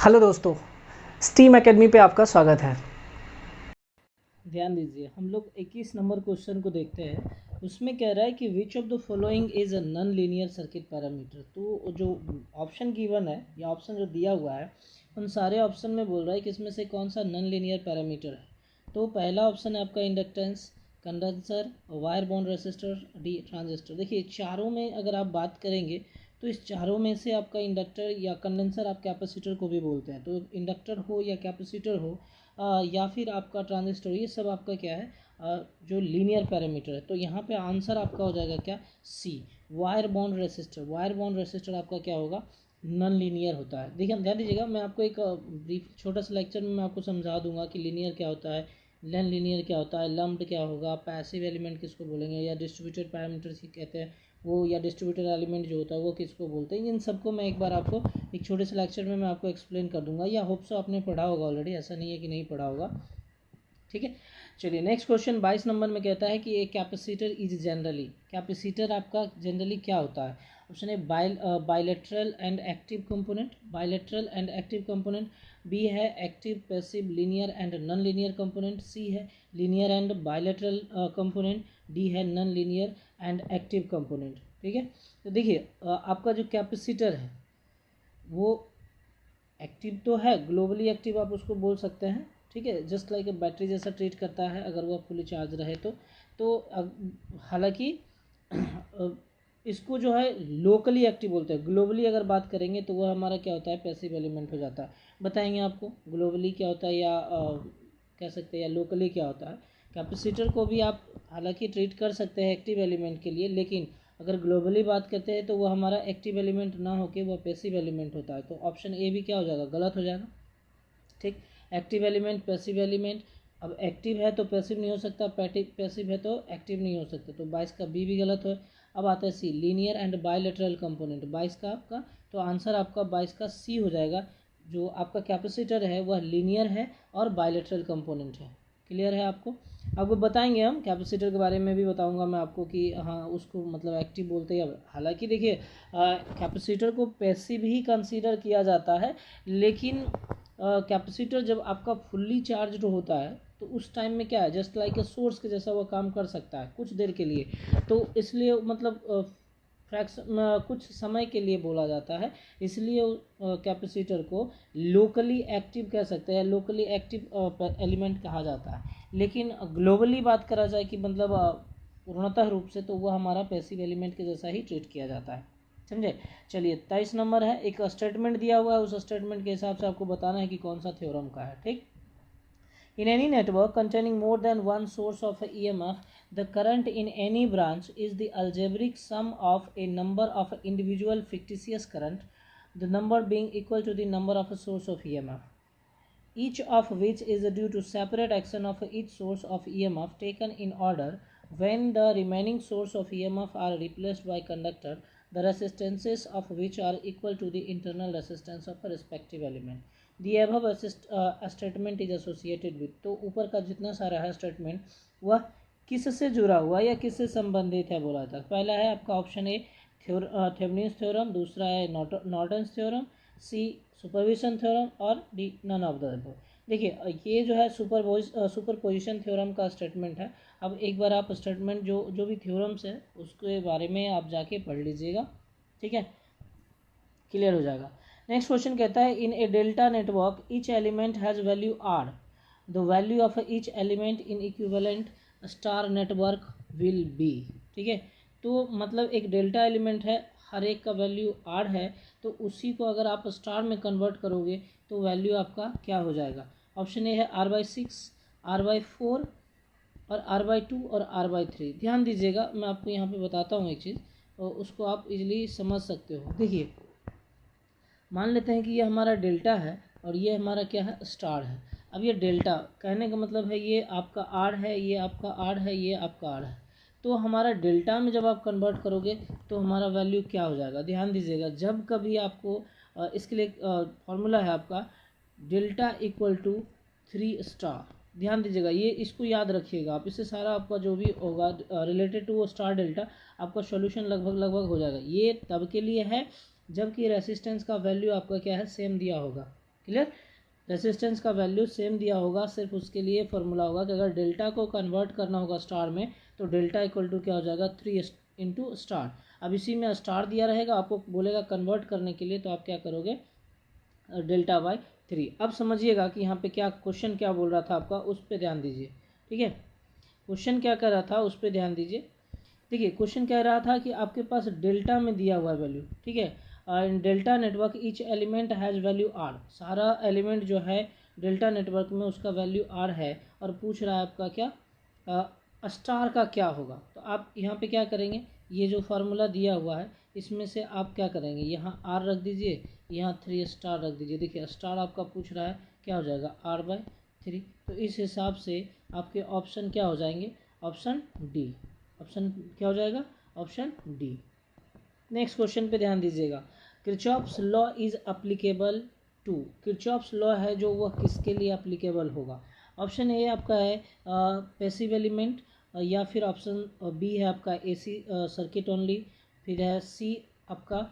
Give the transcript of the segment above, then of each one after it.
Hello दोस्तों, steam academy पे आपका स्वागत है। ध्यान दीजिए, हम लोग 21 नंबर क्वेश्चन को देखते हैं। उसमें कह रहा है कि विच of the following is a non linear circuit parameter. तो जो ऑप्शन गिवन है या ऑप्शन जो दिया हुआ है उन सारे ऑप्शन में बोल रहा है कि इसमें से कौन सा नॉन लीनियर पैरामीटर है। तो पहला ऑप्शन है आपका inductance, condenser, wire bond resistor, D transistor. देखिए चारों में अगर आप बात करेंगे तो इस चारों में से आपका इंडक्टर या कंडेंसर आप कैपेसिटर को भी बोलते हैं। तो इंडक्टर हो या कैपेसिटर हो या फिर आपका ट्रांजिस्टर, ये सब आपका क्या है जो लीनियर पैरामीटर है। तो यहाँ पे आंसर आपका हो जाएगा क्या, C, wire bond resistor. Wire bond resistor आपका क्या होगा, नॉन लीनियर होता है। देखिए ध्यान दीजिएगा, मैं आपको एक ब्रीफ छोटा सा लेक्चर में मैं आपको समझा दूंगा कि लीनियर क्या होता है, नॉन लीनियर क्या होता है, लम्प्ड क्या होगा, पैसिव एलिमेंट किसको बोलेंगे, या डिस्ट्रीब्यूटेड पैरामीटर्स कहते हैं वो, या डिस्ट्रीब्यूटेड एलिमेंट जो होता है वो किसको बोलते हैं। इन सबको मैं एक बार आपको एक छोटे से लेक्चर में मैं आपको एक्सप्लेन कर दूंगा, या होप सो आपने पढ़ा होगा ऑलरेडी, ऐसा नहीं है कि नहीं पढ़ा होगा। ठीक है, चलिए नेक्स्ट क्वेश्चन 22 नंबर में कहता है कि एक कैपेसिटर इज जनरली, कैपेसिटर आपका जनरली क्या होता है। Option A bilateral and active component, bilateral and active component. B है active passive linear and non linear component. C है linear and bilateral component. D है non linear and active component. ठीक है, तो देखिए आपका जो कैपेसिटर है वो एक्टिव तो है, ग्लोबली एक्टिव आप उसको बोल सकते हैं। ठीक है, जस्ट लाइक बैटरी जैसा ट्रीट करता है अगर वो फुली चार्ज रहे तो हालांकि इसको जो है लोकली एक्टिव बोलते हैं। ग्लोबली अगर बात करेंगे तो वह हमारा क्या होता है, पैसिव एलिमेंट हो जाता है। बताएंगे आपको ग्लोबली क्या होता है, या कह सकते हैं या लोकली क्या होता है। कैपेसिटर को भी आप हालांकि ट्रीट कर सकते हैं एक्टिव एलिमेंट के लिए, लेकिन अगर ग्लोबली बात करते हैं तो वो हमारा एक्टिव एलिमेंट ना होके वो पैसिव एलिमेंट होता है। तो ऑप्शन ए भी क्या हो जाएगा, गलत हो जाएगा। ठीक, एक्टिव एलिमेंट पैसिव एलिमेंट, अब एक्टिव है तो पैसिव नहीं हो सकता, पैसिव है तो एक्टिव नहीं हो सकता, तो 22 का बी भी गलत हो। अब आता है सी, लीनियर एंड बायलेटरल कंपोनेंट। 22 का आपका तो आंसर आपका 22 का सी हो जाएगा। जो आपका कैपेसिटर है वह लीनियर है और बायलेटरल कंपोनेंट है। क्लियर है आपको बताएंगे हम कैपेसिटर के बारे में भी बताऊंगा मैं आपको कि हाँ उसको मतलब एक्टिव बोलते हैं। हालांकि देखिए कैपेसिटर को पैसिव ही कंसीडर किया जाता है, लेकिन कैपेसिटर जब आपका फुल्ली चार्ज होता है तो उस टाइम में क्या है, जस्ट लाइक ए सोर्स के जैसा वो काम कर सकता है कुछ देर के लिए। तो इसलिए मतलब फ्रैक्शन कुछ समय के लिए बोला जाता है, इसलिए कैपेसिटर को लोकली एक्टिव कह सकते हैं, लोकली एक्टिव एलिमेंट कहा जाता है। लेकिन ग्लोबली बात करा जाए कि मतलब पूर्णतः रूप से, तो वह हमारा पैसिव एलिमेंट के जैसा ही ट्रीट किया जाता है। समझे। चलिए 23 नंबर है, एक स्टेटमेंट दिया हुआ है, उस स्टेटमेंट के हिसाब से आपको बताना है कि कौन सा थ्योरम का है। ठीक, in any network containing more than one source of a EMF, the current in any branch is the algebraic sum of a number of individual fictitious current, the number being equal to the number of a source of EMF, each of which is due to separate action of each source of EMF taken in order. When the remaining source of EMF are replaced by conductor, the resistances of which are equal to the internal resistance of a respective element. The above statement is associated with, तो ऊपर का जितना सारा है statement वह किससे जुड़ा हुआ या किससे संबंधित है बोला था। पहला है आपका ऑप्शन ए थेवेनिन्स थ्योरम, दूसरा है Norton's theorem, C superposition theorem, और D none of the above. देखिए ये जो है सुपरपोजिशन थ्योरम का स्टेटमेंट है। अब एक बार आप स्टेटमेंट जो भी थ्योरम्स है उसके बारे में आप जाके पढ़ लीजिएगा। ठीक है, क्लियर हो जाएगा। नेक्स्ट क्वेश्चन कहता है in a delta network each element has value R, the value of each element in equivalent star network will be. ठीक है, तो मतलब एक डेल्टा एलिमेंट है, हर एक का वैल्यू आर है, तो उसी को अगर आप स्टार में कन्वर्ट करोगे तो वैल्यू आपका क्या हो जाएगा। ऑप्शन ए है R/6, R/4 और R/2 और R/3। ध्यान दीजिएगा, मैं आपको यहाँ पे बताता हूँ एक चीज़ और उसको आप इजीली समझ सकते हो। देखिए मान लेते हैं कि ये हमारा डेल्टा है और ये हमारा क्या है, स्टार है। अब ये डेल्टा कहने का मतलब है ये आपका आर है, ये आपका आर है, ये आपका आर है। तो हमारा डेल्टा में जब आप कन्वर्ट करोगे तो हमारा वैल्यू क्या हो जाएगा। ध्यान दीजिएगा, जब कभी आपको इसके लिए फॉर्मूला है आपका डेल्टा इक्वल टू 3 स्टार। ध्यान दीजिएगा, ये इसको याद रखिएगा आप, इससे सारा आपका जो भी होगा रिलेटेड टू वो स्टार डेल्टा आपका सॉल्यूशन लगभग हो जाएगा। ये तब के लिए है जबकि रेसिस्टेंस का वैल्यू आपका क्या है, सेम दिया होगा। क्लियर। रेसिस्टेंस का वैल्यू सेम दिया होगा, सिर्फ उसके लिए फॉर्मूला होगा कि अगर डेल्टा को कन्वर्ट करना होगा स्टार में तो डेल्टा इक्वल टू क्या हो जाएगा 3 इंटू स्टार। अब इसी में स्टार दिया रहेगा, आपको बोलेगा कन्वर्ट करने के लिए, तो आप क्या करोगे डेल्टा बाई 3। अब समझिएगा कि यहाँ पे क्या क्वेश्चन क्या बोल रहा था आपका, उस पर ध्यान दीजिए। ठीक है, क्वेश्चन क्या कर रहा था उस पर ध्यान दीजिए। देखिए क्वेश्चन कह रहा था कि आपके पास डेल्टा में दिया हुआ वैल्यू, ठीक है, in delta network each element has value R, सारा एलिमेंट जो है डेल्टा नेटवर्क में उसका वैल्यू आर है, और पूछ रहा है आपका क्या स्टार का क्या होगा। तो आप यहाँ पे क्या करेंगे, ये जो फार्मूला दिया हुआ है इसमें से आप क्या करेंगे, यहाँ आर रख दीजिए, यहाँ 3 स्टार रख दीजिए। देखिए स्टार आपका पूछ रहा है क्या हो जाएगा R/3। तो इस हिसाब से आपके ऑप्शन क्या हो जाएंगे, ऑप्शन डी, ऑप्शन क्या हो जाएगा, ऑप्शन डी। नेक्स्ट क्वेश्चन पे ध्यान दीजिएगा। Kirchhoff's law is applicable to, Kirchhoff's law है जो वह किसके लिए अप्लीकेबल होगा। ऑप्शन ए आपका है पैसिव एलिमेंट, या फिर ऑप्शन बी है आपका एसी सर्किट ओनली, फिर है सी आपका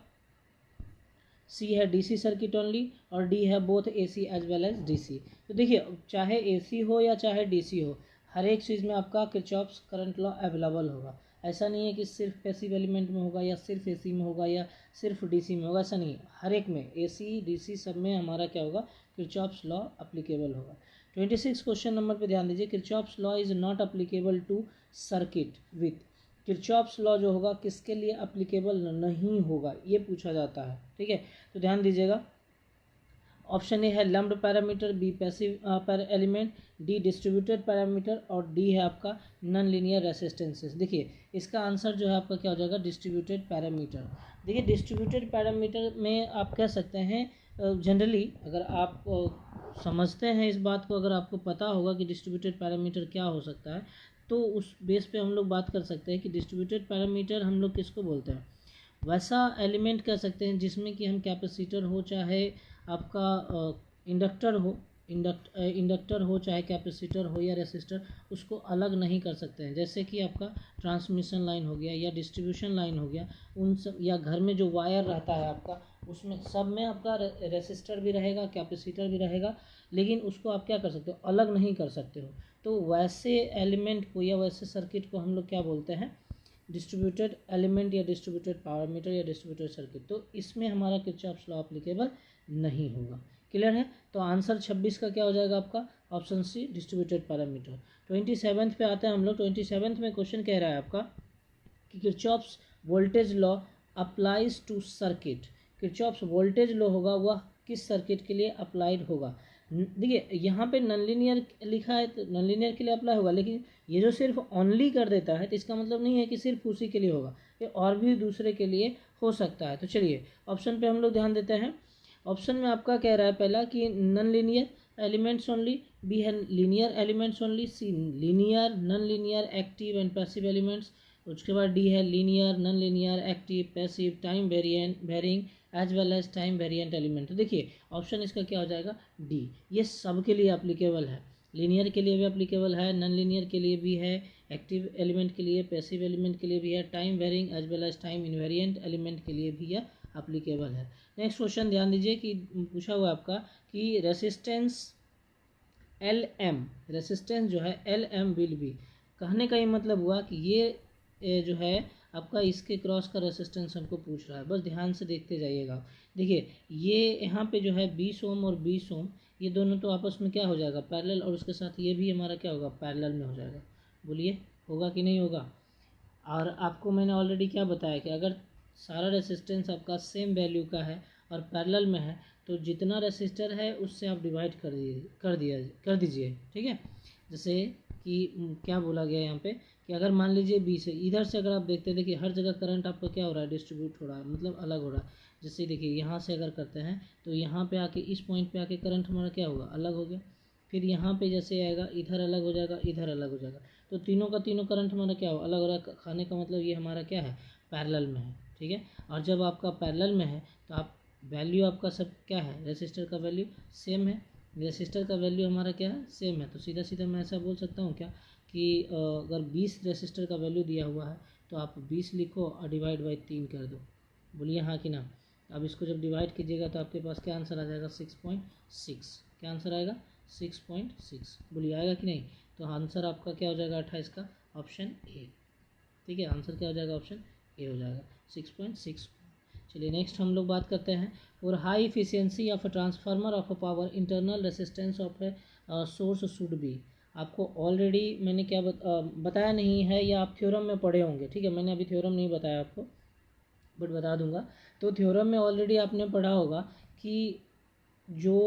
सी है डीसी सर्किट ओनली, और डी है both AC as well as DC. तो देखिए चाहे एसी हो या चाहे डीसी हो, हर एक चीज़ में आपका किरचॉफ्स करंट लॉ अवेलेबल होगा। ऐसा नहीं है कि सिर्फ पैसिव एलिमेंट में होगा या सिर्फ एसी में होगा या सिर्फ डीसी में होगा, ऐसा नहीं है, हर एक में एसी डीसी सब में हमारा क्या होगा, किरचॉफ्स लॉ अप्लीकेबल होगा। 26 क्वेश्चन नंबर पे ध्यान दीजिए। Kirchhoff's law is not applicable to circuit with, Kirchhoff's law जो होगा किसके लिए अप्लीकेबल नहीं होगा, ये पूछा जाता है। ठीक है, तो ध्यान दीजिएगा। ऑप्शन ए है लम्प्ड पैरामीटर, बी पैसिव पर एलिमेंट, डी डिस्ट्रीब्यूटेड पैरामीटर, और डी है आपका नॉन लीनियर रेसिस्टेंसेस। देखिए इसका आंसर जो है आपका क्या हो जाएगा, डिस्ट्रीब्यूटेड पैरामीटर। देखिए डिस्ट्रीब्यूटेड पैरामीटर में आप कह सकते हैं जनरली अगर आप समझते हैं इस बात को, अगर आपको पता होगा कि डिस्ट्रीब्यूटेड पैरामीटर क्या हो सकता है, तो उस बेस पे हम लोग बात कर सकते हैं कि डिस्ट्रीब्यूटेड पैरामीटर हम लोग किसको बोलते हैं, वैसा एलिमेंट कह सकते हैं जिसमें कि हम कैपेसिटर हो चाहे आपका इंडक्टर हो, इंडक्टर हो चाहे कैपेसिटर हो या रेसिस्टर, उसको अलग नहीं कर सकते हैं। जैसे कि आपका ट्रांसमिशन लाइन हो गया या डिस्ट्रीब्यूशन लाइन हो गया, उन सब, या घर में जो वायर रहता है आपका, उसमें सब में आपका रेसिस्टर भी रहेगा, कैपेसिटर भी रहेगा, लेकिन उसको आप क्या कर सकते हो, अलग नहीं कर सकते हो। तो वैसे एलिमेंट को या वैसे सर्किट को हम लोग क्या बोलते हैं, डिस्ट्रीब्यूटेड एलिमेंट या डिस्ट्रीब्यूटेड पैरामीटर या डिस्ट्रीब्यूटेड सर्किट। तो इसमें हमारा किरचॉफ्स लॉ एप्लीकेबल नहीं होगा। क्लियर है, तो आंसर 26 का क्या हो जाएगा आपका, ऑप्शन सी डिस्ट्रीब्यूटेड पैरामीटर। 27 पे आते हैं हम लोग। 27 में क्वेश्चन कह रहा है आपका कि Kirchhoff's voltage law applies to circuit, Kirchhoff's voltage law होगा वह किस सर्किट के लिए अप्लाइड होगा। देखिए यहाँ पे नॉन लीनियर लिखा है तो नॉन लीनियर के लिए अप्लाई होगा, लेकिन ये जो सिर्फ ओनली कर देता है तो इसका मतलब नहीं है कि सिर्फ उसी के लिए होगा, ये और भी दूसरे के लिए हो सकता है। तो चलिए ऑप्शन पे हम लोग ध्यान देते हैं। ऑप्शन में आपका कह रहा है पहला कि non linear elements only, B है linear elements only, C linear non linear active and passive elements, उसके बाद डी है linear non linear active passive time varying as well as time variant element. तो देखिए ऑप्शन इसका क्या हो जाएगा, डी, ये सब के लिए अप्लीकेबल है, लीनियर के लिए भी अप्लीकेबल है, नॉन लीनियर के लिए भी है, एक्टिव एलिमेंट के लिए, पैसिव एलिमेंट के लिए भी है, time varying as well as time invariant element के लिए भी यह अप्लीकेबल है। नेक्स्ट क्वेश्चन ध्यान दीजिए कि पूछा हुआ आपका कि रेसिस्टेंस एल एम, रेसिस्टेंस जो है एल एम विल बी, कहने का ये मतलब हुआ कि ये जो है आपका इसके क्रॉस का रेसिस्टेंस हमको पूछ रहा है, बस ध्यान से देखते जाइएगा। देखिए ये यहाँ पे जो है 20 ओम और 20 ओम, ये दोनों तो आपस में क्या हो जाएगा, पैरेलल, और उसके साथ ये भी हमारा क्या होगा, पैरेलल में हो जाएगा। बोलिए होगा कि नहीं होगा। और आपको मैंने ऑलरेडी क्या बताया कि अगर सारा रेसिस्टेंस आपका सेम वैल्यू का है और पैरेलल में है तो जितना रेसिस्टर है उससे आप डिवाइड कर दीजिए। ठीक है, जैसे कि क्या बोला गया यहाँ पे कि अगर मान लीजिए 20 है, इधर से अगर आप देखते हैं, देखिए हर जगह करंट आपका क्या हो रहा है, डिस्ट्रीब्यूट हो रहा है, मतलब अलग हो रहा है। जैसे देखिए यहाँ से अगर करते हैं तो यहाँ पे आके इस पॉइंट पे आके करंट हमारा क्या होगा, अलग हो गया, फिर यहाँ पे जैसे आएगा इधर अलग हो जाएगा, इधर अलग हो जाएगा, तो तीनों का तीनों करंट हमारा क्या हो, अलग हो रहा है। खाने का मतलब ये हमारा क्या है, पैरेलल में है। ठीक है, और जब आपका पैरेलल में है तो आप वैल्यू आपका सब क्या है, रेसिस्टर का वैल्यू सेम है, रेसिस्टर का वैल्यू हमारा क्या है, सेम है। तो सीधा सीधा मैं ऐसा बोल सकता हूँ क्या कि अगर 20 रेसिस्टर का वैल्यू दिया हुआ है तो आप 20 लिखो और डिवाइड बाई 3 कर दो। बोलिए हाँ कि ना। अब इसको जब डिवाइड कीजिएगा तो आपके पास क्या आंसर आ जाएगा 6.6। क्या आंसर आएगा 6.6। बोलिए आएगा कि नहीं? तो आंसर आपका क्या हो जाएगा 28 का ऑप्शन ए। ठीक है, आंसर क्या हो जाएगा ऑप्शन ए हो जाएगा 6.6। चलिए नेक्स्ट हम लोग बात करते हैं और high efficiency of a transformer of a power internal resistance of a source should be. आपको ऑलरेडी मैंने क्या बताया नहीं है या आप थ्योरम में पढ़े होंगे। ठीक है, मैंने अभी थ्योरम नहीं बताया आपको बट बता दूंगा। तो थ्योरम में ऑलरेडी आपने पढ़ा होगा कि जो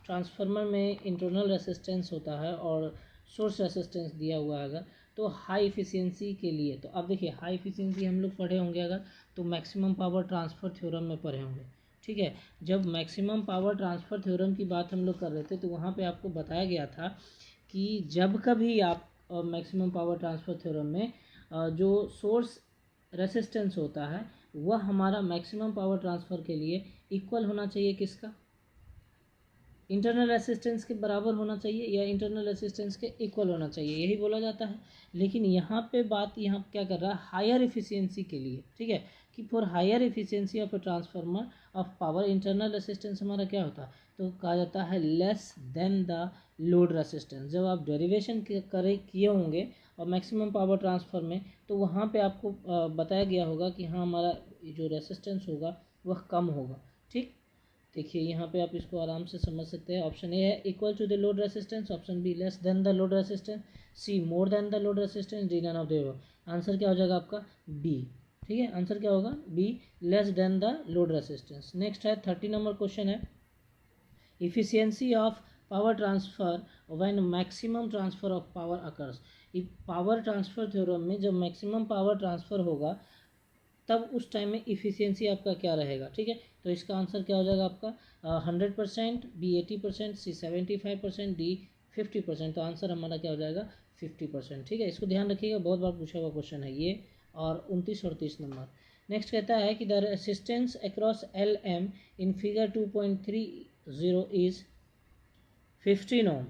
ट्रांसफार्मर में इंटरनल रेसिस्टेंस होता है और सोर्स रेसिस्टेंस दिया हुआ है अगर, तो हाई इफिशियंसी के लिए, तो अब देखिए हाई इफिशियंसी हम लोग पढ़े होंगे अगर, तो मैक्सिमम पावर ट्रांसफ़र थ्योरम में पढ़े होंगे। ठीक है, जब मैक्सिमम पावर ट्रांसफ़र थ्योरम की बात हम लोग कर रहे थे तो वहाँ पे आपको बताया गया था कि जब कभी आप मैक्सिमम पावर ट्रांसफ़र थ्योरम में जो सोर्स रेसिस्टेंस होता है वह हमारा मैक्सिमम पावर ट्रांसफ़र के लिए इक्वल होना चाहिए किसका? इंटरनल रेसिस्टेंस के बराबर होना चाहिए या इंटरनल रेसिस्टेंस के इक्वल होना चाहिए, यही बोला जाता है। लेकिन यहाँ पे बात यहाँ क्या कर रहा है, हायर इफिशियंसी के लिए। ठीक है, कि for higher efficiency of a transformer of power internal resistance हमारा क्या होता है, तो कहा जाता है less than the load resistance. जब आप डेरिवेशन किए होंगे और मैक्सिमम पावर ट्रांसफर में, तो वहाँ पे आपको बताया गया होगा कि हाँ हमारा जो रेसिस्टेंस होगा वह कम होगा। ठीक, देखिए यहाँ पे आप इसको आराम से समझ सकते हैं। ऑप्शन ए है equal to the load resistance, option B less than the load resistance, C more than the load resistance, D none of the above. Answer क्या हो जाएगा आपका बी। ठीक है, आंसर क्या होगा B, less than the load resistance. Next है 30 number question है efficiency of power transfer when maximum transfer of power occurs. Power transfer theorem में जब मैक्सिमम पावर ट्रांसफर होगा तब उस टाइम में इफिशियंसी आपका क्या रहेगा। ठीक है, तो इसका आंसर क्या हो जाएगा आपका 100%, बी 80%, सी 75%, डी 50%। तो आंसर हमारा क्या हो जाएगा 50%। ठीक है, इसको ध्यान रखिएगा, बहुत बार पूछा हुआ क्वेश्चन है ये। और 29 और 30 नंबर नेक्स्ट कहता है कि the resistance across L M in figure 2.30 is 15 ohm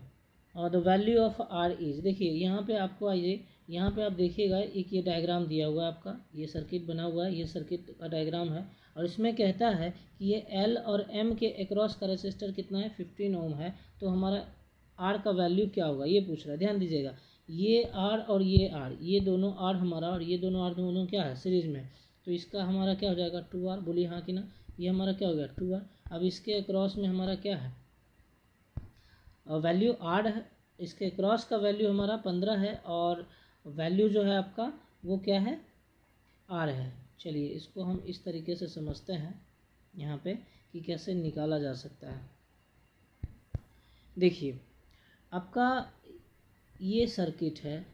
और the value of R is. देखिए यहाँ पे आपको आइए, यहाँ पे आप देखिएगा एक ये डायग्राम दिया हुआ है आपका, ये सर्किट बना हुआ है, ये सर्किट का डायग्राम है और इसमें कहता है कि ये एल और एम के अक्रॉस का रेसिस्टर कितना है 15 ओम है। तो हमारा आर का वैल्यू क्या होगा ये पूछ रहा है, ध्यान दीजिएगा। ये आर और ये आर, ये दोनों आर हमारा और ये दोनों आर दोनों क्या है सीरीज में, तो इसका हमारा क्या हो जाएगा 2R। बोलिए हाँ कि ना, ये हमारा क्या हो गया 2R। अब इसके अक्रॉस में हमारा क्या है वैल्यू 8 है, इसके क्रॉस का वैल्यू हमारा 15 है और वैल्यू जो है आपका वो क्या है आर है। चलिए इसको हम इस तरीके से समझते हैं यहाँ पे कि कैसे निकाला जा सकता है। देखिए आपका ये सर्किट है,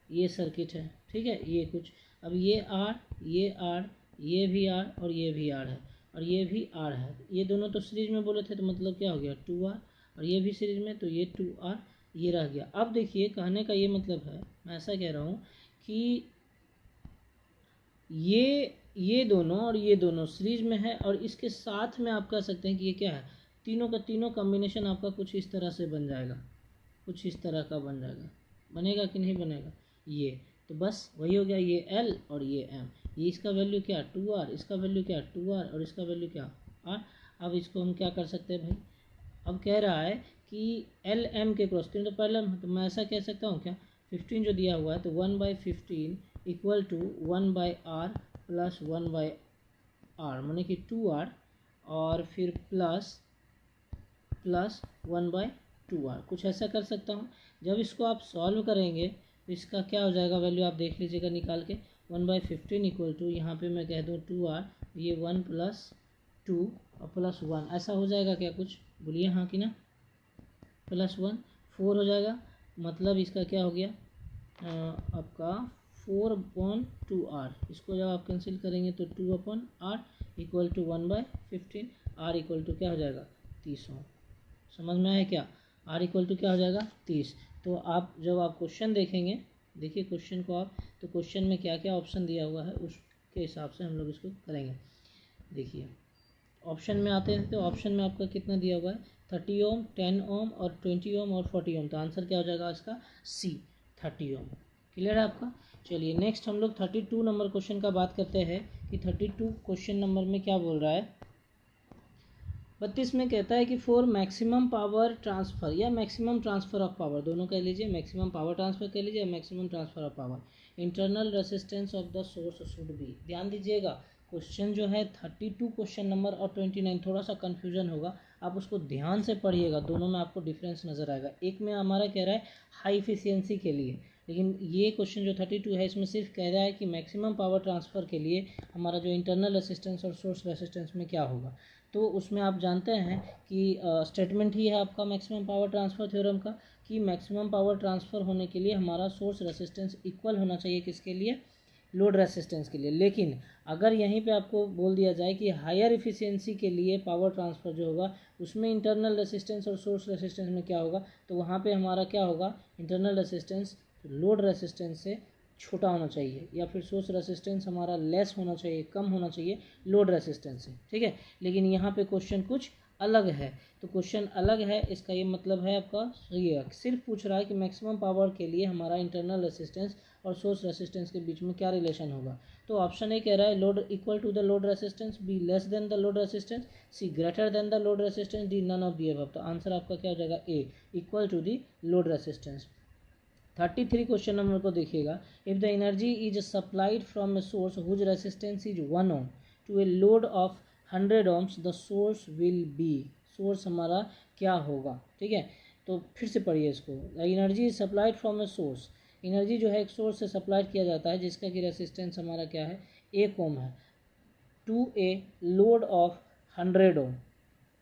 ये सर्किट है। ठीक है, ये कुछ, अब ये आर, ये आर, ये भी आर और ये भी आर है और ये भी आर है। ये दोनों तो सीरीज में बोले थे तो मतलब क्या हो गया 2R और ये भी सीरीज में, तो ये 2R ये रह गया। अब देखिए कहने का ये मतलब है, मैं ऐसा कह रहा हूँ कि ये दोनों और ये दोनों सीरीज में है और इसके साथ में आप कह सकते हैं कि ये क्या है, तीनों का तीनों कॉम्बिनेशन आपका कुछ इस तरह से बन जाएगा, कुछ इस तरह का बन जाएगा। बनेगा कि नहीं बनेगा ये, तो बस वही हो गया, ये L और ये M। ये इसका वैल्यू क्या 2R, इसका वैल्यू क्या 2R और इसका वैल्यू क्या R। अब इसको हम क्या कर सकते हैं भाई, अब कह रहा है कि LM के क्रॉस, तो पहले तो मैं ऐसा कह सकता हूँ क्या 15 जो दिया हुआ है तो 1/15 equal to 1/R plus 1/R माने कि 2R और फिर प्लस 1/2R, कुछ ऐसा कर सकता हूँ। जब इसको आप सॉल्व करेंगे तो इसका क्या हो जाएगा वैल्यू आप देख लीजिएगा निकाल के, 1/15 इक्वल टू यहाँ पे मैं कह दूँ 2R, ये 1 + 2 और प्लस 1, ऐसा हो जाएगा क्या कुछ, बोलिए हाँ कि ना, प्लस 1 4 हो जाएगा। मतलब इसका क्या हो गया आपका 4/2R। इसको जब आप कैंसिल करेंगे तो 2/R equal to 1/15, R equal to क्या हो जाएगा 30 ओम। समझ में आया क्या, R इक्वल टू क्या हो जाएगा 30। तो आप जब आप क्वेश्चन देखेंगे, देखिए क्वेश्चन को आप, तो क्वेश्चन में क्या क्या ऑप्शन दिया हुआ है उसके हिसाब से हम लोग इसको करेंगे। देखिए ऑप्शन में आते हैं तो ऑप्शन में आपका कितना दिया हुआ है 30 ओम, 10 ओम और 20 ओम और 40 ओम। तो आंसर क्या हो जाएगा इसका सी 30 ओम। क्लियर है आपका। चलिए नेक्स्ट हम लोग 32 नंबर क्वेश्चन का बात करते हैं कि 32 क्वेश्चन नंबर में क्या बोल रहा है। 32 में कहता है कि फॉर मैक्सिमम पावर ट्रांसफ़र या मैक्सिमम ट्रांसफ़र ऑफ पावर, दोनों कह लीजिए, मैक्सिमम पावर ट्रांसफ़र कह लीजिए, maximum transfer of power, internal resistance of the source should be. ध्यान दीजिएगा, क्वेश्चन जो है 32 क्वेश्चन नंबर और 29 थोड़ा सा कन्फ्यूजन होगा, आप उसको ध्यान से पढ़िएगा, दोनों में आपको डिफरेंस नज़र आएगा। एक में हमारा कह रहा है हाई एफिशिएंसी के लिए, लेकिन ये क्वेश्चन जो 32 है इसमें सिर्फ कह रहा है कि मैक्सिमम पावर ट्रांसफ़र के लिए हमारा जो इंटरनल रेसिस्टेंस और सोर्स रेसिस्टेंस में क्या होगा। तो उसमें आप जानते हैं कि स्टेटमेंट ही है आपका मैक्सिमम पावर ट्रांसफ़र थ्योरम का कि मैक्सिमम पावर ट्रांसफ़र होने के लिए हमारा सोर्स रेसिस्टेंस इक्वल होना चाहिए किसके लिए, लोड रेसिस्टेंस के लिए। लेकिन अगर यहीं पे आपको बोल दिया जाए कि हायर इफिशिएंसी के लिए पावर ट्रांसफ़र जो होगा उसमें इंटरनल रेसिस्टेंस और सोर्स रेसिस्टेंस में क्या होगा, तो वहाँ पे हमारा क्या होगा, इंटरनल रेसिस्टेंस लोड रेसिस्टेंस से छोटा होना चाहिए, या फिर सोर्स रेसिस्टेंस हमारा लेस होना चाहिए, कम होना चाहिए लोड रेसिस्टेंस से, ठीक है। लेकिन यहाँ पे क्वेश्चन कुछ अलग है, तो क्वेश्चन अलग है, इसका ये मतलब है आपका ये सिर्फ पूछ रहा है कि मैक्सिमम पावर के लिए हमारा इंटरनल रेसिस्टेंस और सोर्स रेसिस्टेंस के बीच में क्या रिलेशन होगा। तो ऑप्शन ए कह रहा है load equal to the load resistance, B less than the load resistance, C greater than the load resistance, D none of the above. तो आंसर आपका क्या हो जाएगा, A equal to the load resistance. 33 question number को देखिएगा, if the energy is supplied from a source whose resistance is 1 ohm to a load of 100 ohms the source will be, source हमारा क्या होगा, ठीक है। तो फिर से पढ़िए इसको, energy is supplied from a source, energy जो है एक सोर्स से सप्लाई किया जाता है जिसका कि रेसिस्टेंस हमारा क्या है, 1 ओम है, to a load of 100 ohm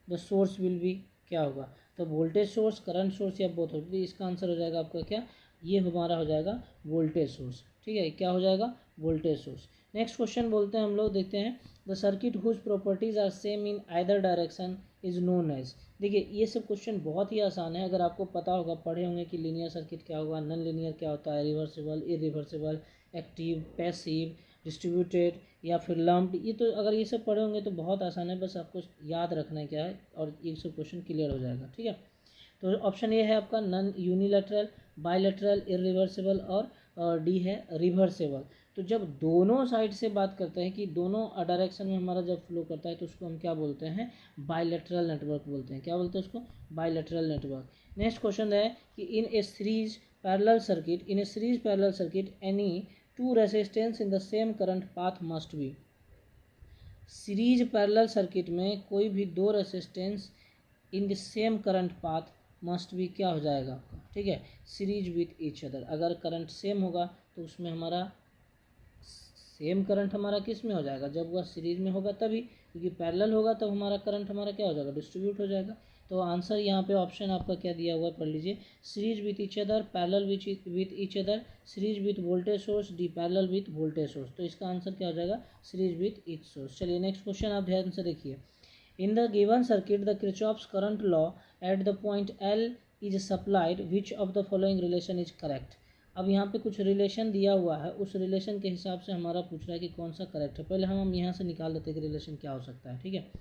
the source will be क्या होगा, तो वोल्टेज सोर्स, करंट सोर्स या बोथ होगी। तो इसका आंसर हो जाएगा आपका क्या, ये हमारा हो जाएगा वोल्टेज सोर्स, ठीक है, क्या हो जाएगा, वोल्टेज सोर्स। नेक्स्ट क्वेश्चन बोलते हैं हम लोग, देखते हैं, the circuit whose properties are same in either direction is known as. देखिए ये सब क्वेश्चन बहुत ही आसान है, अगर आपको पता होगा, पढ़े होंगे कि लीनियर सर्किट क्या होगा, नॉन लीनियर क्या होता है, reversible, irreversible, active, passive, distributed या फिर लम्प्ड, ये तो अगर ये सब पढ़े होंगे तो बहुत आसान है, बस आपको याद रखना है क्या है और ये सब क्वेश्चन क्लियर हो जाएगा, ठीक है। तो ऑप्शन ए है आपका नॉन यूनिलैटरल, बायलैटरल, इरिवर्सिबल और डी है रिवर्सेबल। तो जब दोनों साइड से बात करते हैं कि दोनों डायरेक्शन में हमारा जब फ्लो करता है तो उसको हम क्या बोलते हैं, बायलैटरल नेटवर्क बोलते हैं, क्या बोलते हैं उसको, बायलैटरल नेटवर्क। नेक्स्ट क्वेश्चन है कि in a series parallel circuit, in a series parallel circuit any two resistance in the same current path must be. Series parallel circuit में कोई भी दो resistance in the same current path must be क्या हो जाएगा आपका, ठीक है, सीरीज विथ ईच अदर। अगर करंट सेम होगा तो उसमें हमारा सेम करंट हमारा किस में हो जाएगा, जब वह सीरीज में होगा तभी, क्योंकि पैरेलल होगा तब हमारा करंट हमारा क्या हो जाएगा, डिस्ट्रीब्यूट हो जाएगा। तो आंसर यहाँ पे ऑप्शन आपका क्या दिया हुआ है, पढ़ लीजिए, series with each other, parallel with each other, series with voltage source, D parallel with voltage source. तो इसका आंसर क्या हो जाएगा, सीरीज विथ ईच सोर्स। चलिए नेक्स्ट क्वेश्चन आप ध्यान से देखिए, in the given circuit the Kirchhoff's current law at the point L is supplied, which of the following relation is correct. अब यहाँ पे कुछ रिलेशन दिया हुआ है, उस रिलेशन के हिसाब से हमारा पूछ रहा है कि कौन सा करेक्ट है। पहले हम यहाँ से निकाल लेते हैं कि रिलेशन क्या हो सकता है, ठीक है।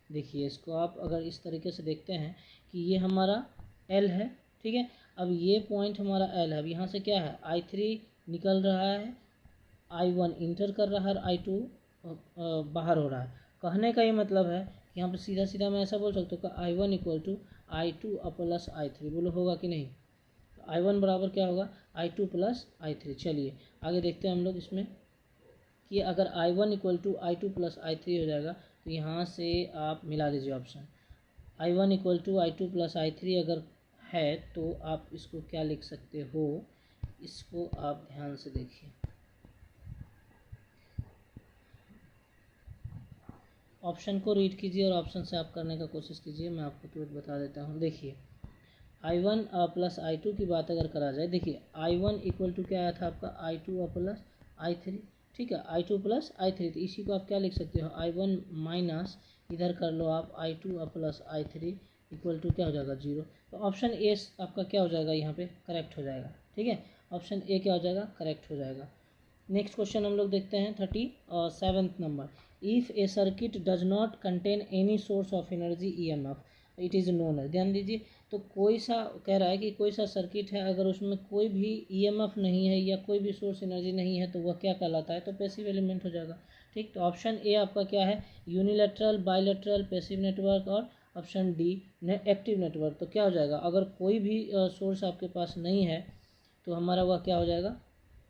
देखिए इसको आप अगर इस तरीके से देखते हैं कि ये हमारा एल है, ठीक है, अब ये पॉइंट हमारा एल है, अब यहाँ से क्या है, I3 निकल रहा है, I1 इंटर कर रहा है और I2 बाहर हो रहा है। कहने का ये मतलब है कि यहाँ पर सीधा सीधा मैं ऐसा बोल सकता हूँ कि I1 equal to I2 plus I3, बोलो होगा कि नहीं, I1 बराबर क्या होगा, I2 प्लस I3। चलिए आगे देखते हैं हम लोग इसमें कि अगर I1 equal to I2 plus I3 हो जाएगा तो यहाँ से आप मिला दीजिए option, I1 equal to I2 plus I3 अगर है तो आप इसको क्या लिख सकते हो, इसको आप ध्यान से देखिए, ऑप्शन को रीड कीजिए और ऑप्शन से आप करने का कोशिश कीजिए, मैं आपको तुरंत बता देता हूँ। देखिए I1 प्लस I2 की बात अगर करा जाए, देखिए I1 इक्वल टू क्या आया था आपका, I2 प्लस I3, ठीक है, I2 प्लस I3, तो इसी को आप क्या लिख सकते हो, I1 माइनस इधर कर लो आप I2 plus I3 equal to क्या हो जाएगा, 0। तो ऑप्शन ए आपका क्या हो जाएगा, यहाँ पे करेक्ट हो जाएगा, ठीक है, ऑप्शन ए क्या हो जाएगा, करेक्ट हो जाएगा। नेक्स्ट क्वेश्चन हम लोग देखते हैं 37 number, if A circuit does not contain any source of energy EMF, it is known है। ध्यान दीजिए, तो कोई सा कह रहा है कि कोई सा सर्किट है अगर उसमें कोई भी ईएमएफ नहीं है या कोई भी सोर्स एनर्जी नहीं है तो वह क्या कहलाता है, तो पैसिव एलिमेंट हो जाएगा। ठीक, तो ऑप्शन ए आपका क्या है, यूनिलैटरल, बायलैटरल, पैसिव नेटवर्क, और ऑप्शन डी एक्टिव नेटवर्क। तो क्या हो जाएगा, अगर कोई भी सोर्स आपके पास नहीं है तो हमारा वह क्या हो जाएगा,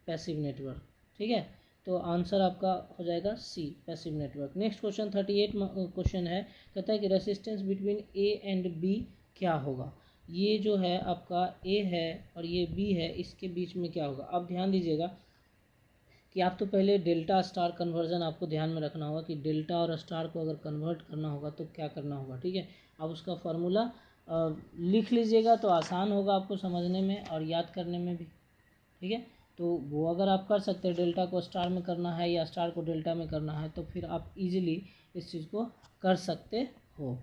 पैसिव नेटवर्क। ठीक है, तो आंसर आपका हो जाएगा C, passive network. Next question 38 question है, कहता है कि resistance between A and B क्या होगा। ये जो है आपका ए है और ये बी है, इसके बीच में क्या होगा। अब ध्यान दीजिएगा कि आप तो पहले डेल्टा स्टार कन्वर्जन आपको ध्यान में रखना होगा कि डेल्टा और स्टार को अगर कन्वर्ट करना होगा तो क्या करना होगा। ठीक है, अब उसका फार्मूला लिख लीजिएगा तो आसान होगा आपको समझने में और याद करने में भी। ठीक है, तो वो अगर आप कर सकते हैं, डेल्टा को स्टार में करना है या स्टार को डेल्टा में करना है, तो फिर आप इजीली इस चीज़ को कर सकते हो।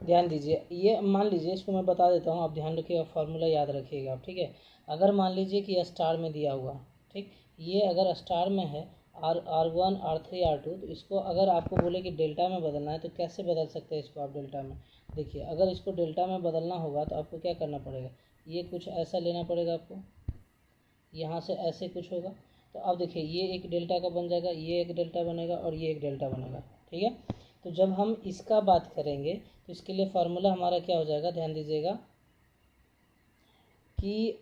ध्यान दीजिए, ये मान लीजिए, इसको मैं बता देता हूँ, आप ध्यान रखिएगा, फार्मूला याद रखिएगा आप। ठीक है, अगर मान लीजिए कि स्टार में दिया हुआ, ठीक, ये अगर स्टार में है R1 R3 R2, तो इसको अगर आपको बोले कि डेल्टा में बदलना है तो कैसे बदल सकते हैं इसको आप डेल्टा में। देखिए, अगर इसको डेल्टा में बदलना होगा तो आपको क्या करना पड़ेगा, ये कुछ ऐसा लेना पड़ेगा आपको, यहाँ से ऐसे कुछ होगा। तो अब देखिए, ये एक डेल्टा का बन जाएगा, ये एक डेल्टा बनेगा और ये एक डेल्टा बनेगा। ठीक है, तो जब हम इसका बात करेंगे तो इसके लिए फार्मूला हमारा क्या हो जाएगा, ध्यान दीजिएगा कि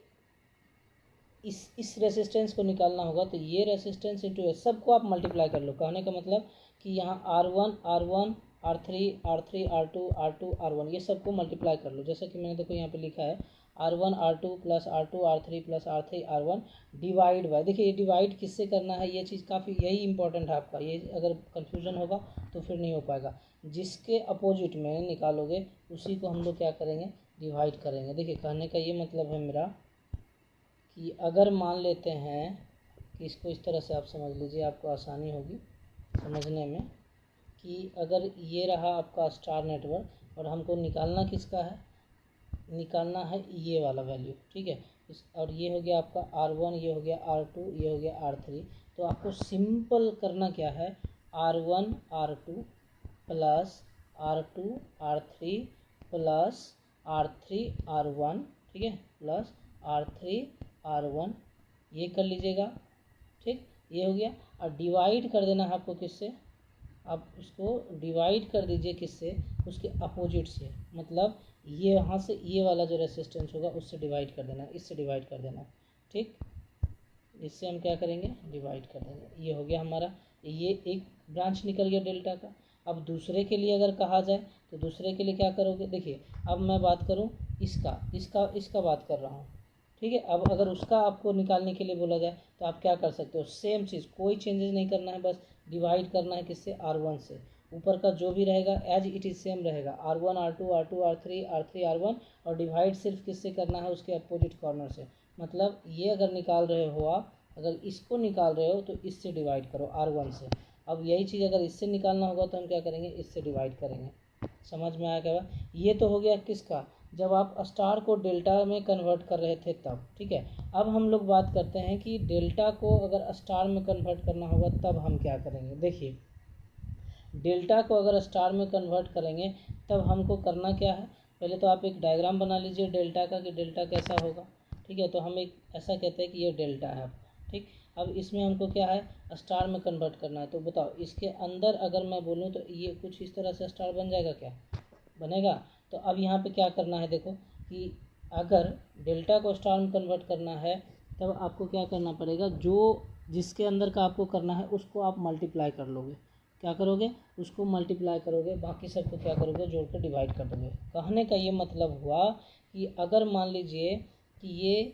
इस रेसिस्टेंस को निकालना होगा तो ये रेसिस्टेंस इंटू एस, सबको आप मल्टीप्लाई कर लो। कहने का मतलब कि यहाँ R1 R1 R3 R3 R2 R2 R1 ये सबको मल्टीप्लाई कर लो। जैसा कि मैंने देखो यहाँ पे लिखा है R1 R2 plus R2 R3 plus R3 R1 divide by, देखिए ये डिवाइड किससे करना है, ये चीज़ काफ़ी यही इंपॉर्टेंट है आपका। ये अगर कन्फ्यूजन होगा तो फिर नहीं हो पाएगा। जिसके अपोजिट में निकालोगे उसी को हम लोग क्या करेंगे, डिवाइड करेंगे। देखिए, कहने का ये मतलब है मेरा कि अगर मान लेते हैं कि इसको इस तरह से आप समझ लीजिए, आपको आसानी होगी समझने में, कि अगर ये रहा आपका स्टार नेटवर्क और हमको निकालना किसका है, निकालना है ये वाला वैल्यू। ठीक है, और ये हो गया आपका R1, ये हो गया R2, ये हो गया R3। तो आपको सिंपल करना क्या है, R1 R2 plus R2 R3 plus R3 R1, ठीक है, प्लस R3 R1, ये कर लीजिएगा। ठीक, ये हो गया, और डिवाइड कर देना है आपको किससे, आप इसको डिवाइड कर दीजिए किससे, उसके अपोजिट से, मतलब ये यहाँ से ये वाला जो रेसिस्टेंस होगा उससे डिवाइड कर देना, इससे डिवाइड कर देना। ठीक, इससे हम क्या करेंगे, डिवाइड कर देंगे। ये हो गया हमारा, ये एक ब्रांच निकल गया डेल्टा का। अब दूसरे के लिए अगर कहा जाए तो दूसरे के लिए क्या करोगे, देखिए अब मैं बात करूँ इसका बात कर रहा हूँ। ठीक है, अब अगर उसका आपको निकालने के लिए बोला जाए तो आप क्या कर सकते हो, सेम चीज़, कोई चेंजेस नहीं करना है, बस डिवाइड करना है किससे, R1 से। ऊपर का जो भी रहेगा एज इट इज़ सेम रहेगा, R1 R2 R2 R3 R3 R1, और डिवाइड सिर्फ किससे करना है, उसके अपोजिट कॉर्नर से। मतलब ये अगर निकाल रहे हो आप, अगर इसको निकाल रहे हो तो इससे डिवाइड करो R1 से। अब यही चीज़ अगर इससे निकालना होगा तो हम क्या करेंगे, इससे डिवाइड करेंगे। समझ में आया क्या। ये तो हो गया किसका, जब आप स्टार को डेल्टा में कन्वर्ट कर रहे थे तब। ठीक है, अब हम लोग बात करते हैं कि डेल्टा को अगर स्टार में कन्वर्ट करना होगा तब हम क्या करेंगे। देखिए, डेल्टा को अगर स्टार में कन्वर्ट करेंगे तब हमको करना क्या है, पहले तो आप एक डायग्राम बना लीजिए डेल्टा का कि डेल्टा कैसा होगा। ठीक है, तो हम एक ऐसा कहते हैं कि ये डेल्टा है। ठीक, अब इसमें हमको क्या है, स्टार में कन्वर्ट करना है। तो बताओ, इसके अंदर अगर मैं बोलूँ तो ये कुछ इस तरह से स्टार बन जाएगा, क्या बनेगा। तो अब यहाँ पे क्या करना है, देखो कि अगर डेल्टा को स्टार में कन्वर्ट करना है तब आपको क्या करना पड़ेगा, जो जिसके अंदर का आपको करना है उसको आप मल्टीप्लाई कर लोगे। क्या करोगे, उसको मल्टीप्लाई करोगे, बाकी सबको क्या करोगे, जोड़ कर डिवाइड कर दोगे। कहने का ये मतलब हुआ कि अगर मान लीजिए कि ये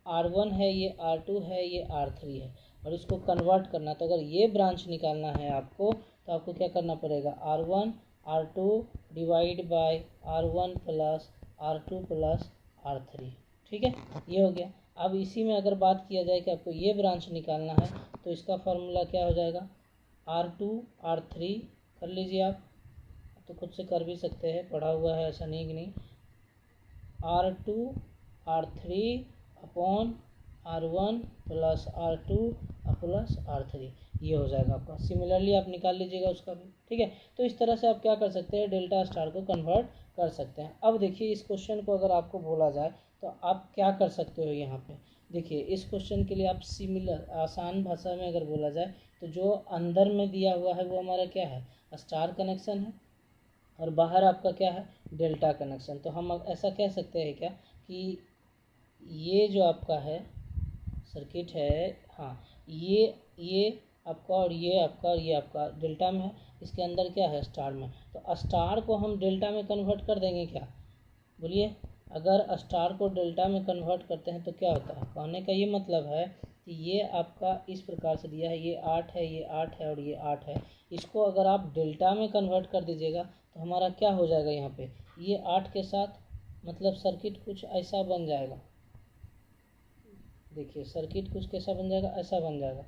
R1 है, ये R2 है, ये R3 है, और इसको कन्वर्ट करना, तो अगर ये ब्रांच निकालना है आपको तो आपको क्या करना पड़ेगा, R1 R2 divide by R1 plus R2 plus R3। ठीक है, ये हो गया। अब इसी में अगर बात किया जाए कि आपको ये ब्रांच निकालना है तो इसका फार्मूला क्या हो जाएगा, R2 R3 कर लीजिए आप, तो खुद से कर भी सकते हैं, पढ़ा हुआ है ऐसा नहीं कि नहीं, R2 R3 upon R1 plus R2 plus R3। ये हो जाएगा आपका। सिमिलरली आप निकाल लीजिएगा उसका भी, ठीक है। तो इस तरह से आप क्या कर सकते हैं, डेल्टा स्टार को कन्वर्ट कर सकते हैं। अब देखिए इस क्वेश्चन को अगर आपको बोला जाए तो आप क्या कर सकते हो यहाँ पे। देखिए इस क्वेश्चन के लिए आप सिमिलर, आसान भाषा में अगर बोला जाए तो जो अंदर में दिया हुआ है वो हमारा क्या है, स्टार कनेक्शन है, और बाहर आपका क्या है, डेल्टा कनेक्शन। तो हम ऐसा कह सकते हैं क्या कि ये जो आपका है सर्किट है, हाँ ये आपका और ये आपका और ये आपका डेल्टा में है, इसके अंदर क्या है, स्टार में। तो स्टार को हम डेल्टा में कन्वर्ट कर देंगे क्या, बोलिए। अगर स्टार को डेल्टा में कन्वर्ट करते हैं तो क्या होता है, कहने का ये मतलब है कि ये आपका इस प्रकार से दिया है, ये 8 है, ये 8 है और ये 8 है। इसको अगर आप डेल्टा में कन्वर्ट कर दीजिएगा तो हमारा क्या हो जाएगा, यहाँ पे ये 8 के साथ मतलब सर्किट कुछ ऐसा बन जाएगा। देखिए सर्किट कुछ कैसा बन जाएगा, ऐसा बन जाएगा।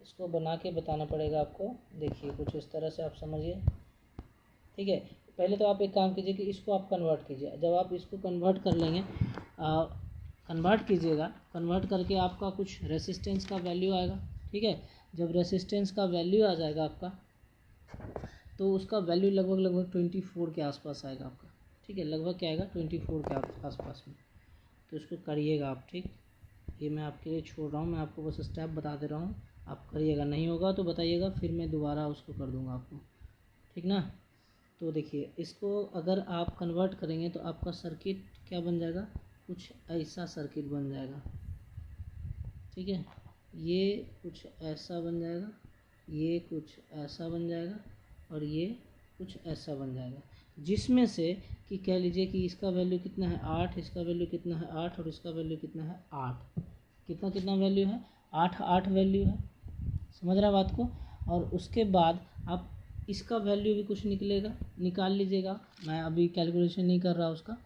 इसको बना के बताना पड़ेगा आपको। देखिए कुछ इस तरह से आप समझिए, ठीक है। पहले तो आप एक काम कीजिए कि इसको आप कन्वर्ट कीजिए। जब आप इसको कन्वर्ट कर लेंगे, कन्वर्ट कीजिएगा, कन्वर्ट करके आपका कुछ रेसिस्टेंस का वैल्यू आएगा, ठीक है। जब रेसिस्टेंस का वैल्यू आ जाएगा आपका, तो उसका वैल्यू लगभग 24 के आसपास आएगा आपका, ठीक है। लगभग क्या आएगा, 24 के आसपास में। तो इसको करिएगा आप, ठीक। ये मैं आपके लिए छोड़ रहा हूँ, मैं आपको बस स्टेप बता दे रहा हूँ, आप करिएगा। नहीं होगा तो बताइएगा, फिर मैं दोबारा उसको कर दूँगा आपको, ठीक ना। तो देखिए इसको अगर आप कन्वर्ट करेंगे तो आपका सर्किट क्या बन जाएगा, कुछ ऐसा सर्किट बन जाएगा, ठीक है। ये कुछ ऐसा बन जाएगा, ये कुछ ऐसा बन जाएगा और ये कुछ ऐसा बन जाएगा, जिसमें से कि कह लीजिए कि इसका वैल्यू कितना है 8, इसका वैल्यू कितना है 8 और इसका वैल्यू कितना है 8। कितना कितना वैल्यू है, 8 वैल्यू है, समझ रहा बात को। और उसके बाद आप इसका वैल्यू भी कुछ निकलेगा, निकाल लीजिएगा। मैं अभी कैलकुलेशन नहीं कर रहा उसका,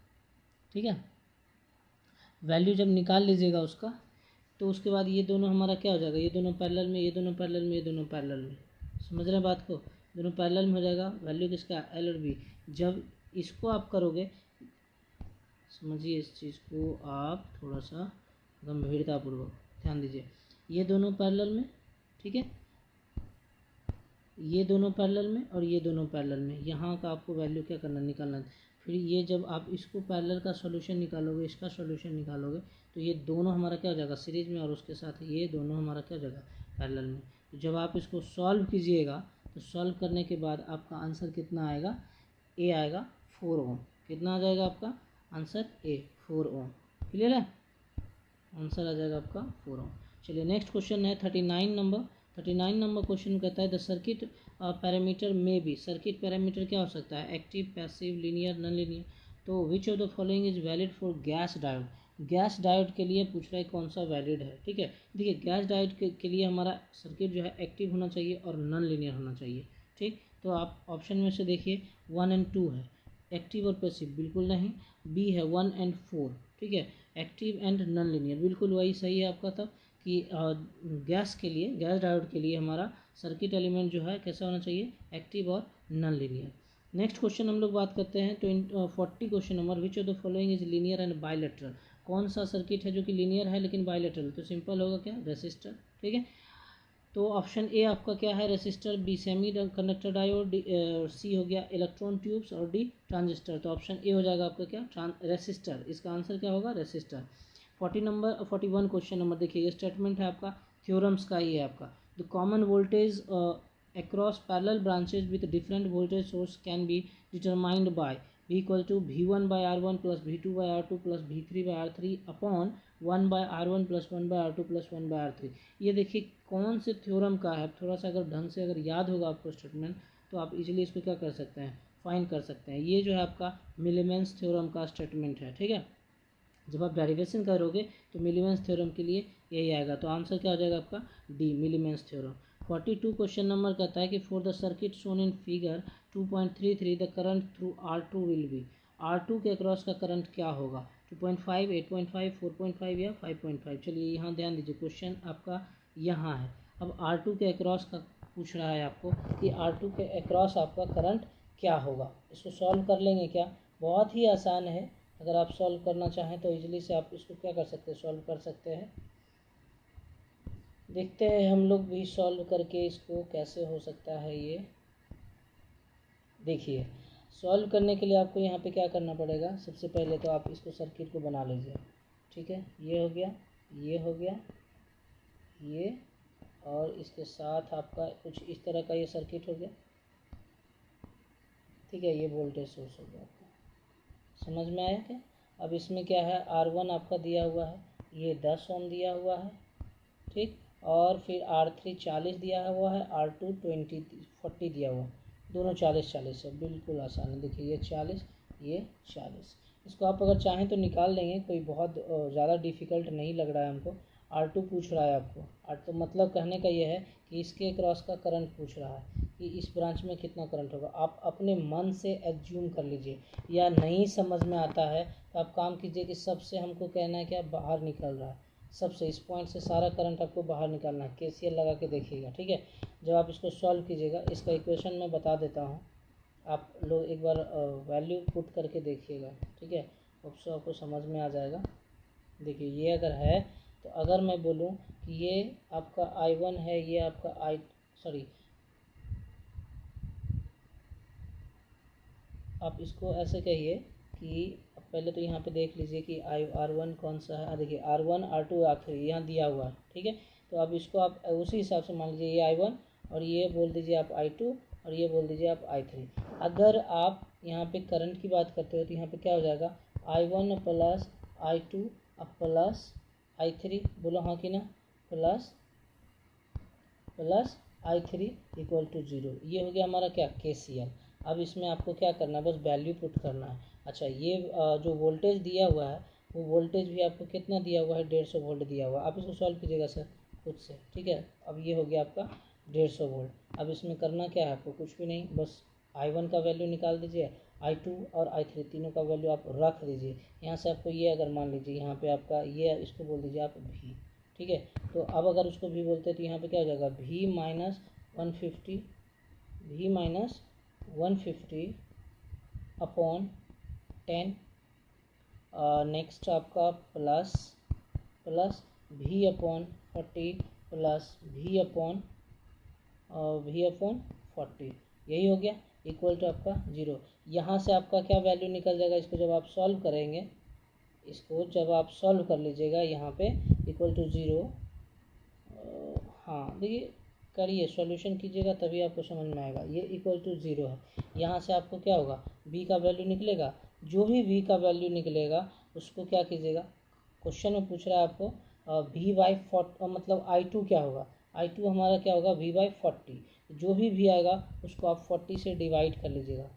ठीक है। वैल्यू जब निकाल लीजिएगा उसका, तो उसके बाद ये दोनों हमारा क्या हो जाएगा, ये दोनों पैरेलल में, ये दोनों पैरेलल में, ये दोनों पैरेलल में, समझ रहे हैं बात को। दोनों पैरेलल में हो जाएगा, वैल्यू किसका, एल और बी। जब इसको आप करोगे, समझिए इस चीज़ को आप थोड़ा सा गंभीरतापूर्वक ध्यान दीजिए। ये दोनों पैरेलल में, ठीक है, ये दोनों पैरेलल में और ये दोनों पैरेलल में, यहाँ का आपको वैल्यू क्या करना, निकालना। फिर ये जब आप इसको पैरेलल का सॉल्यूशन निकालोगे, इसका सॉल्यूशन निकालोगे, तो ये दोनों हमारा क्या हो जाएगा, सीरीज में, और उसके साथ ये दोनों हमारा क्या हो जाएगा, पैरेलल में। तो जब आप इसको सॉल्व कीजिएगा तो सॉल्व करने के बाद आपका आंसर कितना आएगा, ए आएगा 4 ओम। कितना आ जाएगा आपका आंसर, ए 4 ओम। क्लियर है, आंसर आ जाएगा आपका 4 ओम। चलिए नेक्स्ट क्वेश्चन है 39 नंबर क्वेश्चन कहता है द सर्किट पैरामीटर में बी। सर्किट पैरामीटर क्या हो सकता है, active, passive, linear, non linear. तो which of the following is valid for gas diode. Gas diode के लिए पूछ रहा है कौन सा वैलिड है, ठीक है। देखिए गैस डायोड के लिए हमारा सर्किट जो है एक्टिव होना चाहिए और नॉन लीनियर होना चाहिए, ठीक। तो आप ऑप्शन में से देखिए 1 और 2 है, एक्टिव और पैसिव बिल्कुल नहीं। बी है 1 और 4, ठीक है, एक्टिव एंड नॉन लीनियर, बिल्कुल वही सही है आपका। तब कि गैस के लिए, गैस डायोड के लिए हमारा सर्किट एलिमेंट जो है कैसा होना चाहिए, एक्टिव और नॉन लीनियर। नेक्स्ट क्वेश्चन हम लोग बात करते हैं 40 question number, which of the following is linear and bilateral. कौन सा सर्किट है जो कि लीनियर है लेकिन बायलेटरल, तो सिंपल होगा क्या, रेसिस्टर, ठीक है। तो ऑप्शन ए आपका क्या है, resistor, B semiconductor diode, C हो गया इलेक्ट्रॉन ट्यूब्स और डी ट्रांजिस्टर। तो ऑप्शन ए हो जाएगा आपका क्या, रेसिस्टर। इसका आंसर क्या होगा, रेसिस्टर। 41 क्वेश्चन नंबर देखिए, ये स्टेटमेंट है आपका थ्योरम्स का, ये है आपका the common voltage across parallel branches with different voltage source can be determined by V equal to V1 by R1 plus V2 by R2 plus V3 by R3 upon 1 by R1 plus 1 by R2 plus 1 by R3। ये देखिए कौन से theorem का है, थोड़ा सा अगर ढंग से अगर याद होगा आपको स्टेटमेंट तो आप इजीली इसको क्या कर सकते हैं, फाइंड कर सकते हैं। ये जो है आपका मिलीमेंस थ्योरम का स्टेटमेंट है, ठीक है। जब आप डेरिवेशन करोगे तो मिलीमेंस थ्योरम के लिए यही आएगा। तो आंसर क्या हो जाएगा आपका, डी मिलीमेंस थ्योरम। 42 क्वेश्चन नंबर कहता है कि for the circuit shown in figure 2.33 the current through R2 will be. R2 के अक्रॉस का करंट क्या होगा, 2.5, 8.5, 4.5 या 5.5। चलिए यहाँ ध्यान दीजिए, क्वेश्चन आपका यहाँ है। अब R2 के अक्रॉस का पूछ रहा है आपको कि R2 के अक्रॉस आपका करंट क्या होगा। इसको सॉल्व कर लेंगे क्या, बहुत ही आसान है। अगर आप सॉल्व करना चाहें तो इजीली से आप इसको क्या कर सकते हैं, सॉल्व कर सकते हैं। देखते हैं हम लोग भी सॉल्व करके इसको कैसे हो सकता है ये। देखिए, सॉल्व करने के लिए आपको यहाँ पे क्या करना पड़ेगा, सबसे पहले तो आप इसको सर्किट को बना लीजिए। ठीक है, ये हो गया, ये हो गया, ये, और इसके साथ आपका कुछ इस तरह का ये सर्किट हो गया। ठीक है, ये वोल्टेज सोर्स हो गया आपका। समझ में आया क्या? अब इसमें क्या है, R1 आपका दिया हुआ है, ये 10 ओम दिया हुआ है। ठीक, और फिर R3 40 दिया हुआ है, R2 40 दिया हुआ है, दोनों 40 है। बिल्कुल आसान है। देखिए, ये 40, ये 40। इसको आप अगर चाहें तो निकाल लेंगे, कोई बहुत ज़्यादा डिफ़िकल्ट नहीं लग रहा है हमको। R2 पूछ रहा है आपको, R2 मतलब कहने का ये है कि इसके क्रॉस का करंट पूछ रहा है कि इस ब्रांच में कितना करंट होगा। आप अपने मन से एज्यूम कर लीजिए, या नहीं समझ में आता है तो आप काम कीजिए कि सबसे हमको कहना है क्या, बाहर निकल रहा है, सबसे इस पॉइंट से सारा करंट आपको बाहर निकालना है। KCL लगा के देखिएगा। ठीक है, जब आप इसको सॉल्व कीजिएगा, इसका इक्वेशन मैं बता देता हूँ, आप लोग एक बार वैल्यू पुट करके देखिएगा। ठीक है, उससे आपको समझ में आ जाएगा। देखिए, ये अगर है तो अगर मैं बोलूँ कि ये आपका I1 है, ये आपका आप इसको ऐसे कहिए कि पहले तो यहाँ पे देख लीजिए कि R1 कौन सा है। देखिए, R1 R2 R3 यहाँ दिया हुआ है। ठीक है, तो अब इसको आप उसी हिसाब से मान लीजिए, ये I1 और ये बोल दीजिए आप I2 और ये बोल दीजिए आप I3। अगर आप यहाँ पे करंट की बात करते हो तो यहाँ पे क्या हो जाएगा, I1 प्लस I2 अब प्लस I3, बोलो हाँ कि ना, प्लस I3 इक्वल टू 0। ये हो गया हमारा क्या, KCL। अब इसमें आपको क्या करना है, बस वैल्यू पुट करना है। अच्छा, ये जो वोल्टेज दिया हुआ है, वो वोल्टेज भी आपको कितना दिया हुआ है, 150 वोल्ट दिया हुआ है। आप इसको सॉल्व कीजिएगा सर खुद से। ठीक है, अब ये हो गया आपका 150 वोल्ट। अब इसमें करना क्या है आपको, कुछ भी नहीं, बस I1 का वैल्यू निकाल दीजिए, I2 और I3 तीनों का वैल्यू आप रख दीजिए। यहाँ से आपको ये अगर मान लीजिए यहाँ पे आपका ये, इसको बोल दीजिए आप V। ठीक है, तो अब अगर उसको भी बोलते हैं तो यहाँ पे क्या हो जाएगा, V माइनस 150 अपॉन 10। नेक्स्ट आपका plus V upon 40 plus V upon 40, यही हो गया, इक्वल टू आपका 0। यहाँ से आपका क्या वैल्यू निकल जाएगा, इसको जब आप सॉल्व करेंगे, इसको जब आप सॉल्व कर लीजिएगा यहाँ पे इक्वल टू 0। हाँ, देखिए, करिए, सॉल्यूशन कीजिएगा तभी आपको समझ में आएगा। ये इक्वल टू 0 है। यहाँ से आपको क्या होगा, V का वैल्यू निकलेगा, जो भी V का वैल्यू निकलेगा उसको क्या कीजिएगा, क्वेश्चन में पूछ रहा है आपको V/40, मतलब I2 क्या होगा, I2 हमारा क्या होगा, V/40। जो भी V आएगा उसको आप 40 से डिवाइड कर लीजिएगा।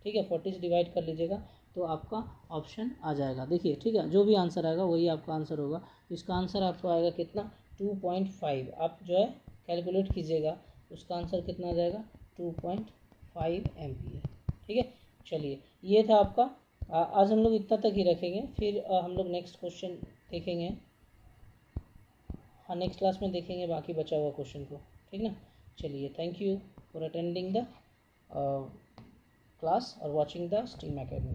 ठीक है, 40 से डिवाइड कर लीजिएगा तो आपका ऑप्शन आ जाएगा। देखिए, ठीक है, जो भी आंसर आएगा वही आपका आंसर होगा। तो इसका आंसर आपको आएगा कितना, 2.5। आप जो है कैलकुलेट कीजिएगा, उसका आंसर कितना आ जाएगा, 2.5 एम्पियर। ठीक है, चलिए, ये था आपका। आज हम लोग इतना तक ही रखेंगे, फिर हम लोग नेक्स्ट क्वेश्चन देखेंगे। हाँ, नेक्स्ट क्लास में देखेंगे बाकी बचा हुआ क्वेश्चन को। ठीक ना, चलिए, thank you for attending the class और वॉचिंग द स्टीम एकेडमी।